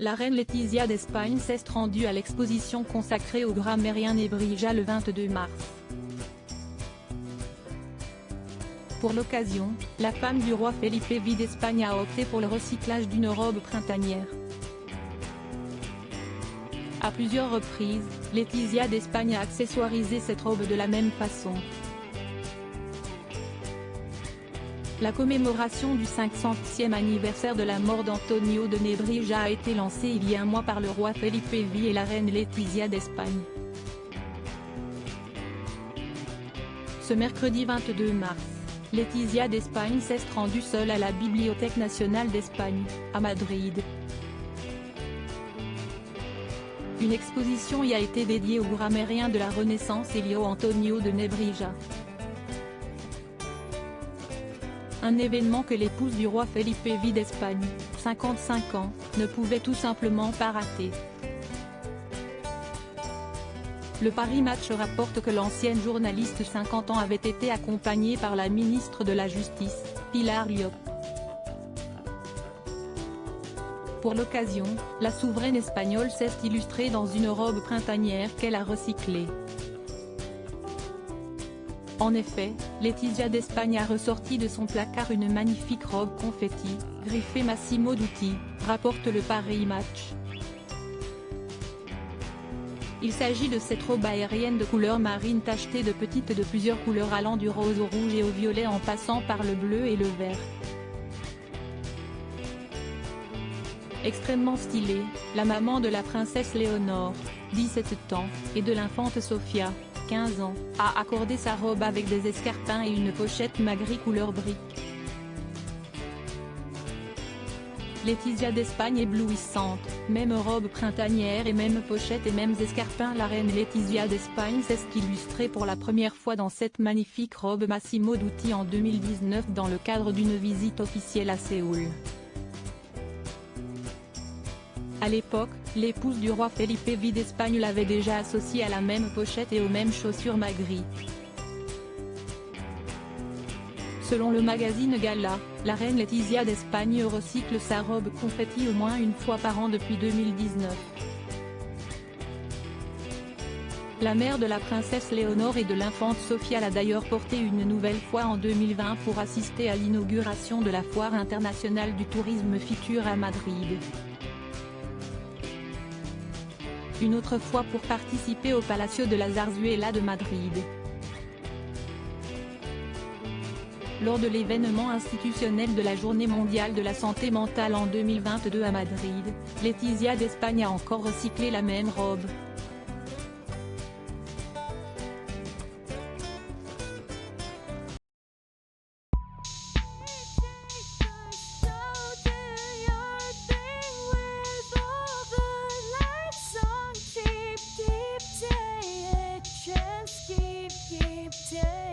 La reine Letizia d'Espagne s'est rendue à l'exposition consacrée au grammairien Nebrija le 22 mars. Pour l'occasion, la femme du roi Felipe V d'Espagne a opté pour le recyclage d'une robe printanière. À plusieurs reprises, Letizia d'Espagne a accessoirisé cette robe de la même façon. La commémoration du 500e anniversaire de la mort d'Antonio de Nebrija a été lancée il y a un mois par le roi Felipe V et la reine Letizia d'Espagne. Ce mercredi 22 mars, Letizia d'Espagne s'est rendue seule à la Bibliothèque nationale d'Espagne, à Madrid. Une exposition y a été dédiée au grammairien de la Renaissance Elio Antonio de Nebrija. Un événement que l'épouse du roi Felipe V d'Espagne, 55 ans, ne pouvait tout simplement pas rater. Le Paris Match rapporte que l'ancienne journaliste 50 ans avait été accompagnée par la ministre de la Justice, Pilar Llop. Pour l'occasion, la souveraine espagnole s'est illustrée dans une robe printanière qu'elle a recyclée. En effet, Letizia d'Espagne a ressorti de son placard une magnifique robe confetti, griffée Massimo Dutti, rapporte le Paris Match. Il s'agit de cette robe aérienne de couleur marine tachetée de petites de plusieurs couleurs allant du rose au rouge et au violet en passant par le bleu et le vert. Extrêmement stylée, la maman de la princesse Léonore, 17 ans, et de l'infante Sofia, 15 ans, a accordé sa robe avec des escarpins et une pochette magri couleur brique. Letizia d'Espagne éblouissante, même robe printanière et même pochette et mêmes escarpins. La reine Letizia d'Espagne s'est illustrée pour la première fois dans cette magnifique robe Massimo Dutti en 2019 dans le cadre d'une visite officielle à Séoul. À l'époque, l'épouse du roi Felipe V d'Espagne l'avait déjà associée à la même pochette et aux mêmes chaussures magri. Selon le magazine Gala, la reine Letizia d'Espagne recycle sa robe confetti au moins une fois par an depuis 2019. La mère de la princesse Léonore et de l'infante Sofia l'a d'ailleurs portée une nouvelle fois en 2020 pour assister à l'inauguration de la Foire internationale du tourisme Fitur à Madrid. Une autre fois pour participer au Palacio de la Zarzuela de Madrid. Lors de l'événement institutionnel de la Journée mondiale de la santé mentale en 2022 à Madrid, Letizia d'Espagne a encore recyclé la même robe. Keep